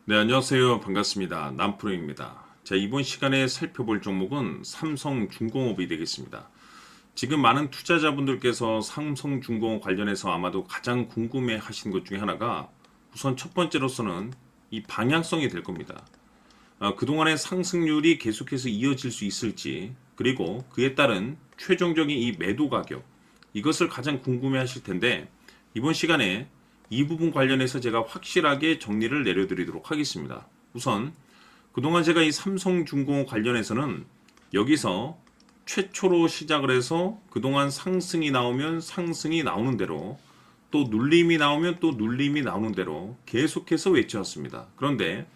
네, 안녕하세요. 반갑습니다. 남프로입니다. 자, 이번 시간에 살펴볼 종목은 삼성중공업이 되겠습니다. 지금 많은 투자자분들께서 삼성중공업 관련해서 아마도 가장 궁금해 하시는 것 중에 하나가 우선 첫 번째로서는 이 방향성이 될 겁니다. 그동안의 상승률이 계속해서 이어질 수 있을지, 그리고 그에 따른 최종적인 이 매도 가격, 이것을 가장 궁금해 하실 텐데, 이번 시간에 이 부분 관련해서 제가 확실하게 정리를 내려드리도록 하겠습니다. 우선 그동안 제가 이 삼성중공업 관련해서는 여기서 최초로 시작을 해서 그동안 상승이 나오면 상승이 나오는 대로, 또 눌림이 나오면 또 눌림이 나오는 대로 계속해서 외쳐왔습니다. 그런데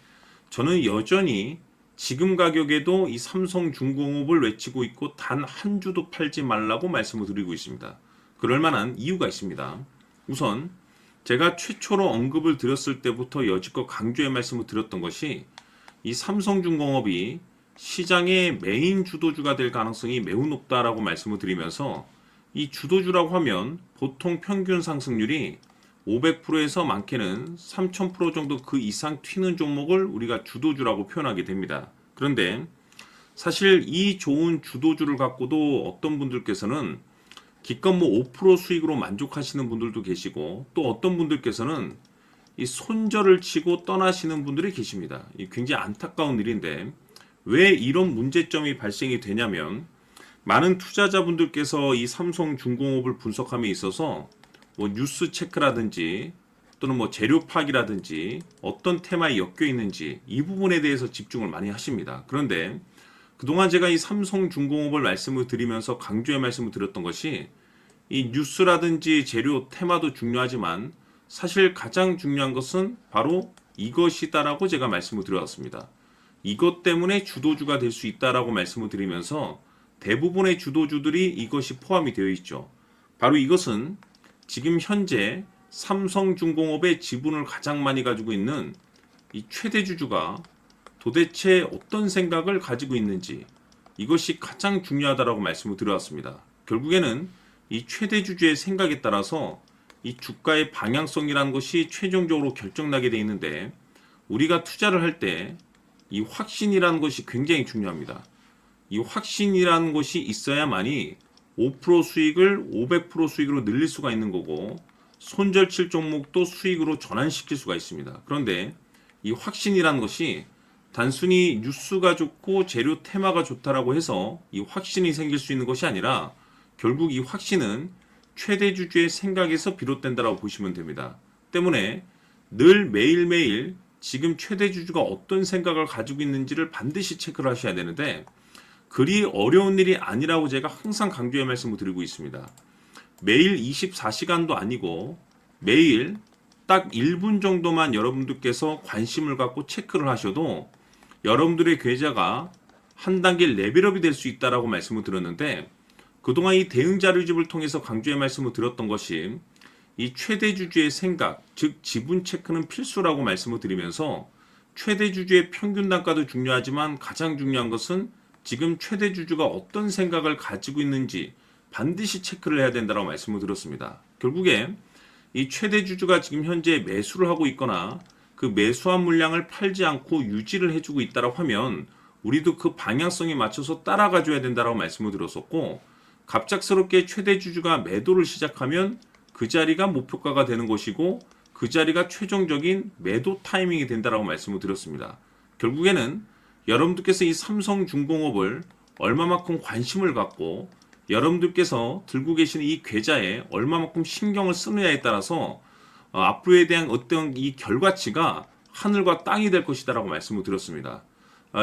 저는 여전히 지금 가격에도 이 삼성중공업을 외치고 있고 단 한 주도 팔지 말라고 말씀을 드리고 있습니다. 그럴 만한 이유가 있습니다. 우선 제가 최초로 언급을 드렸을 때부터 여지껏 강조의 말씀을 드렸던 것이 이 삼성중공업이 시장의 메인 주도주가 될 가능성이 매우 높다라고 말씀을 드리면서, 이 주도주라고 하면 보통 평균 상승률이 500%에서 많게는 3000% 정도 그 이상 튀는 종목을 우리가 주도주라고 표현하게 됩니다. 그런데 사실 이 좋은 주도주를 갖고도 어떤 분들께서는 기껏 뭐 5% 수익으로 만족하시는 분들도 계시고, 또 어떤 분들께서는 이 손절을 치고 떠나시는 분들이 계십니다. 이 굉장히 안타까운 일인데, 왜 이런 문제점이 발생이 되냐면, 많은 투자자분들께서 이 삼성중공업을 분석함에 있어서 뭐 뉴스 체크라든지 또는 뭐 재료 파악이라든지 어떤 테마에 엮여 있는지 이 부분에 대해서 집중을 많이 하십니다. 그런데 그동안 제가 이 삼성중공업을 말씀을 드리면서 강조의 말씀을 드렸던 것이, 이 뉴스라든지 재료 테마도 중요하지만 사실 가장 중요한 것은 바로 이것이다라고 제가 말씀을 드렸습니다. 이것 때문에 주도주가 될 수 있다라고 말씀을 드리면서 대부분의 주도주들이 이것이 포함이 되어 있죠. 바로 이것은 지금 현재 삼성중공업의 지분을 가장 많이 가지고 있는 이 최대 주주가 도대체 어떤 생각을 가지고 있는지, 이것이 가장 중요하다라고 말씀을 드려왔습니다. 결국에는 이 최대 주주의 생각에 따라서 이 주가의 방향성이라는 것이 최종적으로 결정나게 되어 있는데, 우리가 투자를 할 때 이 확신이라는 것이 굉장히 중요합니다. 이 확신이라는 것이 있어야만이 5% 수익을 500% 수익으로 늘릴 수가 있는 거고, 손절칠 종목도 수익으로 전환시킬 수가 있습니다. 그런데 이 확신이라는 것이 단순히 뉴스가 좋고 재료 테마가 좋다라고 해서 이 확신이 생길 수 있는 것이 아니라, 결국 이 확신은 최대 주주의 생각에서 비롯된다라고 보시면 됩니다. 때문에 늘 매일매일 지금 최대 주주가 어떤 생각을 가지고 있는지를 반드시 체크를 하셔야 되는데, 그리 어려운 일이 아니라고 제가 항상 강조의 말씀을 드리고 있습니다. 매일 24시간도 아니고 매일 딱 1분 정도만 여러분들께서 관심을 갖고 체크를 하셔도 여러분들의 계좌가 한 단계 레벨업이 될 수 있다라고 말씀을 드렸는데, 그동안 이 대응 자료집을 통해서 강조의 말씀을 드렸던 것이 이 최대 주주의 생각, 즉 지분 체크는 필수라고 말씀을 드리면서, 최대 주주의 평균 단가도 중요하지만 가장 중요한 것은 지금 최대 주주가 어떤 생각을 가지고 있는지 반드시 체크를 해야 된다고 말씀을 드렸습니다. 결국에 이 최대 주주가 지금 현재 매수를 하고 있거나 그 매수한 물량을 팔지 않고 유지를 해주고 있다고 하면 우리도 그 방향성에 맞춰서 따라가 줘야 된다고 말씀을 드렸었고, 갑작스럽게 최대 주주가 매도를 시작하면 그 자리가 목표가가 되는 것이고, 그 자리가 최종적인 매도 타이밍이 된다고 말씀을 드렸습니다. 결국에는 여러분들께서 이 삼성중공업을 얼마만큼 관심을 갖고 여러분들께서 들고 계시는 이 계좌에 얼마만큼 신경을 쓰느냐에 따라서 앞으로에 대한 어떤 이 결과치가 하늘과 땅이 될 것이다라고 말씀을 드렸습니다.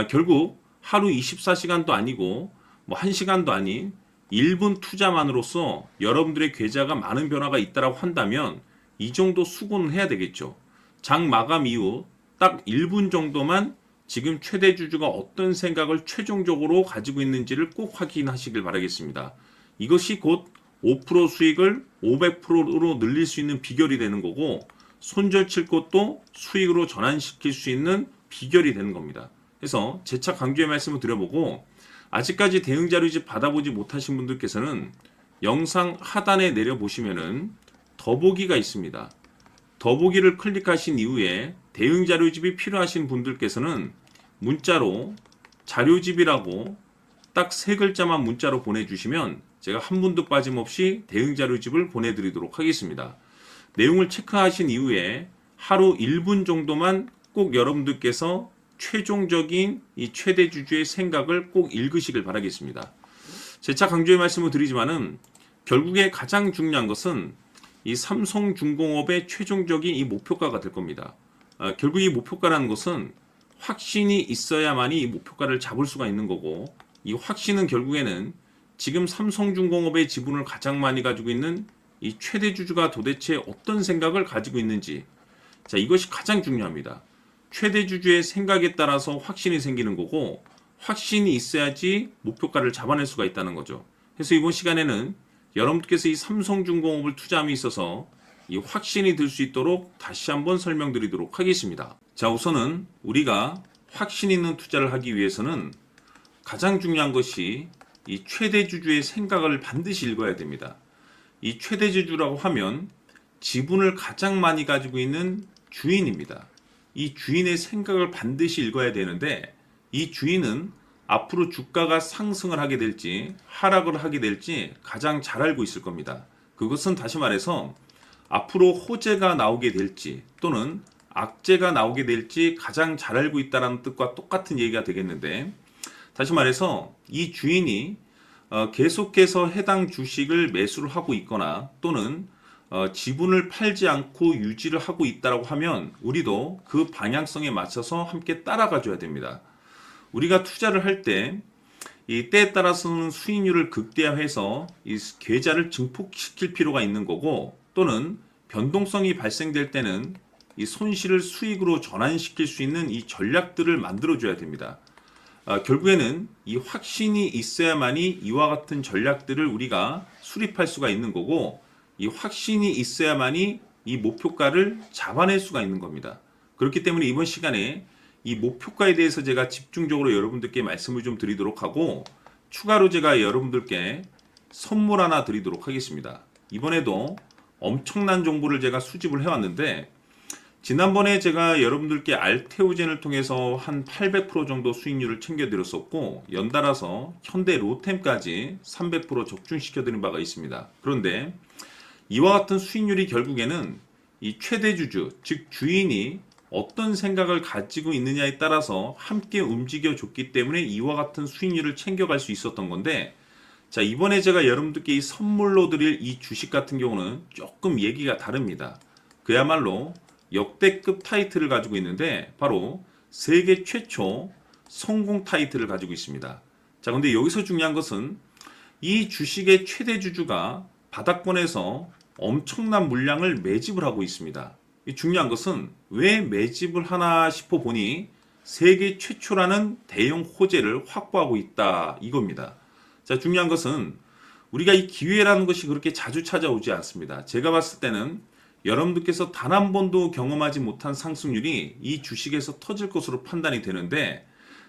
결국 하루 24시간도 아니고 뭐 1시간도 아닌 1분 투자만으로서 여러분들의 계좌가 많은 변화가 있다라고 한다면 이 정도 수고는 해야 되겠죠. 장 마감 이후 딱 1분 정도만 지금 최대 주주가 어떤 생각을 최종적으로 가지고 있는지를 꼭 확인하시길 바라겠습니다. 이것이 곧 5% 수익을 500%로 늘릴 수 있는 비결이 되는 거고, 손절 칠 것도 수익으로 전환시킬 수 있는 비결이 되는 겁니다. 그래서 재차 강조의 말씀을 드려보고, 아직까지 대응 자료집 받아보지 못하신 분들께서는 영상 하단에 내려보시면은 더보기가 있습니다. 더보기를 클릭하신 이후에 대응 자료집이 필요하신 분들께서는 문자로 자료집이라고 딱 3글자만 문자로 보내주시면 제가 한 분도 빠짐없이 대응 자료집을 보내드리도록 하겠습니다. 내용을 체크하신 이후에 하루 1분 정도만 꼭 여러분들께서 최종적인 이 최대 주주의 생각을 꼭 읽으시길 바라겠습니다. 재차 강조의 말씀을 드리지만은 결국에 가장 중요한 것은 이 삼성중공업의 최종적인 이 목표가가 될 겁니다. 결국 이 목표가라는 것은 확신이 있어야만이 이 목표가를 잡을 수가 있는 거고, 이 확신은 결국에는 지금 삼성중공업의 지분을 가장 많이 가지고 있는 이 최대 주주가 도대체 어떤 생각을 가지고 있는지, 자, 이것이 가장 중요합니다. 최대 주주의 생각에 따라서 확신이 생기는 거고, 확신이 있어야지 목표가를 잡아낼 수가 있다는 거죠. 그래서 이번 시간에는 여러분께서 이 삼성중공업을 투자함에 있어서 이 확신이 들 수 있도록 다시 한번 설명드리도록 하겠습니다. 자, 우선은 우리가 확신 있는 투자를 하기 위해서는 가장 중요한 것이 이 최대 주주의 생각을 반드시 읽어야 됩니다. 이 최대 주주라고 하면 지분을 가장 많이 가지고 있는 주인입니다. 이 주인의 생각을 반드시 읽어야 되는데, 이 주인은 앞으로 주가가 상승을 하게 될지 하락을 하게 될지 가장 잘 알고 있을 겁니다. 그것은 다시 말해서 앞으로 호재가 나오게 될지 또는 악재가 나오게 될지 가장 잘 알고 있다는 뜻과 똑같은 얘기가 되겠는데, 다시 말해서 이 주인이 계속해서 해당 주식을 매수를 하고 있거나 또는 지분을 팔지 않고 유지를 하고 있다고 하면 우리도 그 방향성에 맞춰서 함께 따라가 줘야 됩니다. 우리가 투자를 할 때 이 때에 따라서는 수익률을 극대화해서 이 계좌를 증폭시킬 필요가 있는 거고, 또는 변동성이 발생될 때는 이 손실을 수익으로 전환시킬 수 있는 이 전략들을 만들어 줘야 됩니다. 결국에는 이 확신이 있어야만이 이와 같은 전략들을 우리가 수립할 수가 있는 거고, 이 확신이 있어야만이 이 목표가를 잡아낼 수가 있는 겁니다. 그렇기 때문에 이번 시간에 이 목표가에 대해서 제가 집중적으로 여러분들께 말씀을 좀 드리도록 하고, 추가로 제가 여러분들께 선물 하나 드리도록 하겠습니다. 이번에도 엄청난 정보를 제가 수집을 해왔는데, 지난번에 제가 여러분들께 알테오젠을 통해서 한 800% 정도 수익률을 챙겨드렸었고, 연달아서 현대 로템까지 300% 적중시켜드린 바가 있습니다. 그런데 이와 같은 수익률이 결국에는 이 최대 주주, 즉 주인이 어떤 생각을 가지고 있느냐에 따라서 함께 움직여 줬기 때문에 이와 같은 수익률을 챙겨갈 수 있었던 건데, 자, 이번에 제가 여러분들께 이 선물로 드릴 이 주식 같은 경우는 조금 얘기가 다릅니다. 그야말로 역대급 타이틀을 가지고 있는데 바로 세계 최초 성공 타이틀을 가지고 있습니다. 자, 근데 여기서 중요한 것은 이 주식의 최대 주주가 바닥권에서 엄청난 물량을 매집을 하고 있습니다. 이 중요한 것은 왜 매집을 하나 싶어 보니 세계 최초라는 대형 호재를 확보하고 있다, 이겁니다. 자, 중요한 것은 우리가 이 기회라는 것이 그렇게 자주 찾아오지 않습니다. 제가 봤을 때는 여러분들께서 단 한 번도 경험하지 못한 상승률이 이 주식에서 터질 것으로 판단이 되는데,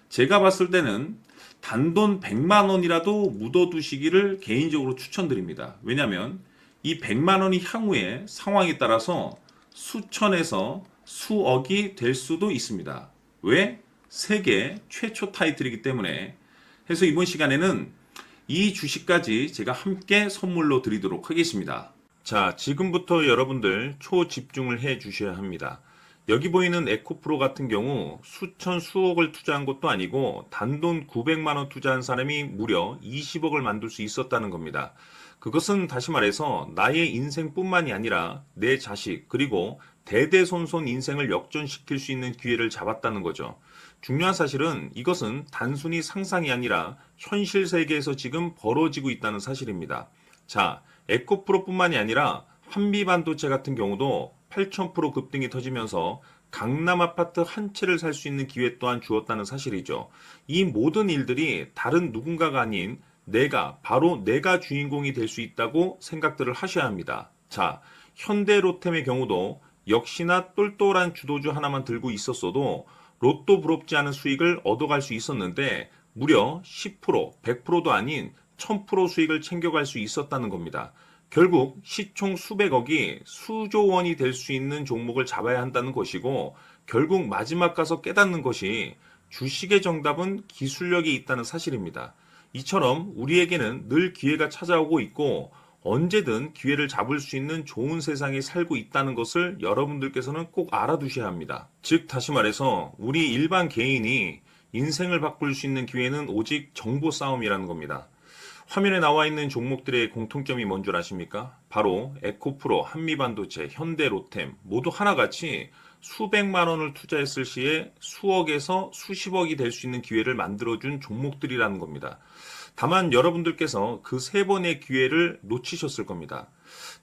제가 봤을 때는 단돈 100만 원이라도 묻어두시기를 개인적으로 추천드립니다. 왜냐하면 이 100만 원이 향후에 상황에 따라서 수천에서 수억이 될 수도 있습니다. 왜? 세계 최초 타이틀이기 때문에. 해서 이번 시간에는 이 주식까지 제가 함께 선물로 드리도록 하겠습니다. 자, 지금부터 여러분들 초집중을 해 주셔야 합니다. 여기 보이는 에코프로 같은 경우 수천 수억을 투자한 것도 아니고 단돈 900만 원 투자한 사람이 무려 20억을 만들 수 있었다는 겁니다. 그것은 다시 말해서 나의 인생뿐만이 아니라 내 자식 그리고 대대손손 인생을 역전시킬 수 있는 기회를 잡았다는 거죠. 중요한 사실은 이것은 단순히 상상이 아니라 현실 세계에서 지금 벌어지고 있다는 사실입니다. 자, 에코프로뿐만이 아니라 한미반도체 같은 경우도 8000% 급등이 터지면서 강남 아파트 한 채를 살 수 있는 기회 또한 주었다는 사실이죠. 이 모든 일들이 다른 누군가가 아닌 바로 내가 주인공이 될 수 있다고 생각들을 하셔야 합니다. 자, 현대로템의 경우도 역시나 똘똘한 주도주 하나만 들고 있었어도 로또 부럽지 않은 수익을 얻어갈 수 있었는데 무려 10%, 100%도 아닌 1000% 수익을 챙겨갈 수 있었다는 겁니다. 결국 시총 수백억이 수조 원이 될 수 있는 종목을 잡아야 한다는 것이고, 결국 마지막 가서 깨닫는 것이 주식의 정답은 기술력에 있다는 사실입니다. 이처럼 우리에게는 늘 기회가 찾아오고 있고 언제든 기회를 잡을 수 있는 좋은 세상에 살고 있다는 것을 여러분들께서는 꼭 알아두셔야 합니다. 즉 다시 말해서 우리 일반 개인이 인생을 바꿀 수 있는 기회는 오직 정보 싸움이라는 겁니다. 화면에 나와 있는 종목들의 공통점이 뭔 줄 아십니까? 바로 에코프로, 한미반도체, 현대로템 모두 하나같이 수백만 원을 투자했을 시에 수억에서 수십억이 될 수 있는 기회를 만들어준 종목들이라는 겁니다. 다만 여러분들께서 그 세 번의 기회를 놓치셨을 겁니다.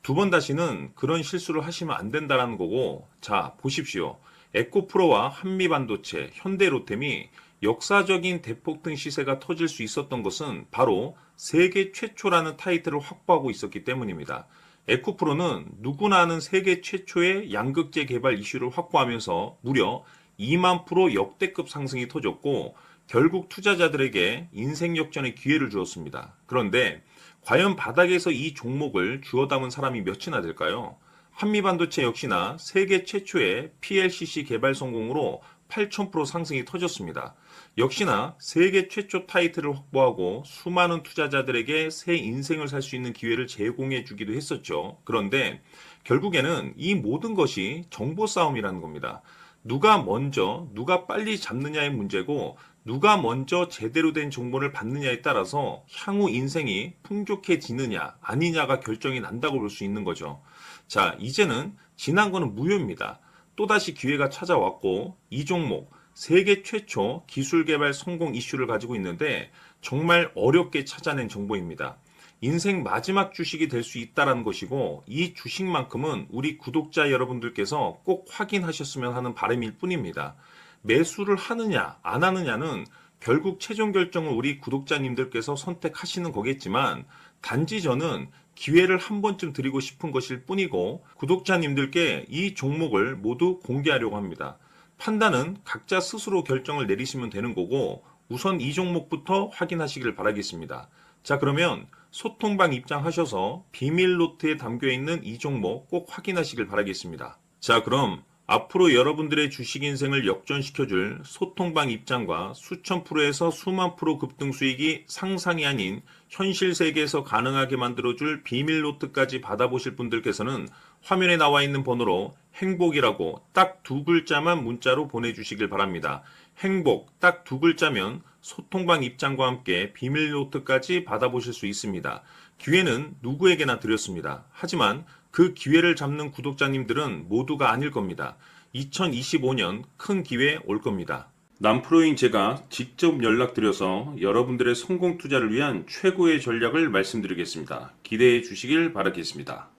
두 번 다시는 그런 실수를 하시면 안 된다는 거고, 자, 보십시오. 에코프로와 한미반도체, 현대로템이 역사적인 대폭등 시세가 터질 수 있었던 것은 바로 세계 최초라는 타이틀을 확보하고 있었기 때문입니다. 에코프로는 누구나 아는 세계 최초의 양극재 개발 이슈를 확보하면서 무려 2만 프로 역대급 상승이 터졌고 결국 투자자들에게 인생 역전의 기회를 주었습니다. 그런데 과연 바닥에서 이 종목을 주워 담은 사람이 몇이나 될까요? 한미반도체 역시나 세계 최초의 PLCC 개발 성공으로 8,000% 상승이 터졌습니다. 역시나 세계 최초 타이틀을 확보하고 수많은 투자자들에게 새 인생을 살 수 있는 기회를 제공해 주기도 했었죠. 그런데 결국에는 이 모든 것이 정보 싸움이라는 겁니다. 누가 먼저, 누가 빨리 잡느냐의 문제고 누가 먼저 제대로 된 정보를 받느냐에 따라서 향후 인생이 풍족해지느냐 아니냐가 결정이 난다고 볼 수 있는 거죠. 자, 이제는 지난 거는 무효입니다. 또다시 기회가 찾아왔고 이 종목 세계 최초 기술 개발 성공 이슈를 가지고 있는데 정말 어렵게 찾아낸 정보입니다. 인생 마지막 주식이 될 수 있다는 것이고 이 주식만큼은 우리 구독자 여러분들께서 꼭 확인하셨으면 하는 바람일 뿐입니다. 매수를 하느냐 안 하느냐는 결국 최종 결정을 우리 구독자님들께서 선택하시는 거겠지만 단지 저는 기회를 한 번쯤 드리고 싶은 것일 뿐이고 구독자님들께 이 종목을 모두 공개하려고 합니다. 판단은 각자 스스로 결정을 내리시면 되는 거고 우선 이 종목부터 확인하시길 바라겠습니다. 자, 그러면 소통방 입장하셔서 비밀 노트에 담겨 있는 이 종목 꼭 확인하시길 바라겠습니다. 자, 그럼 앞으로 여러분들의 주식 인생을 역전시켜줄 소통방 입장과 수천 프로에서 수만 프로 급등 수익이 상상이 아닌 현실 세계에서 가능하게 만들어줄 비밀 노트까지 받아보실 분들께서는 화면에 나와 있는 번호로 행복이라고 딱 두 글자만 문자로 보내주시길 바랍니다. 행복 딱 두 글자면 소통방 입장과 함께 비밀 노트까지 받아보실 수 있습니다. 기회는 누구에게나 드렸습니다. 하지만 그 기회를 잡는 구독자님들은 모두가 아닐 겁니다. 2025년 큰 기회 올 겁니다. 남프로인 제가 직접 연락드려서 여러분들의 성공 투자를 위한 최고의 전략을 말씀드리겠습니다. 기대해 주시길 바라겠습니다.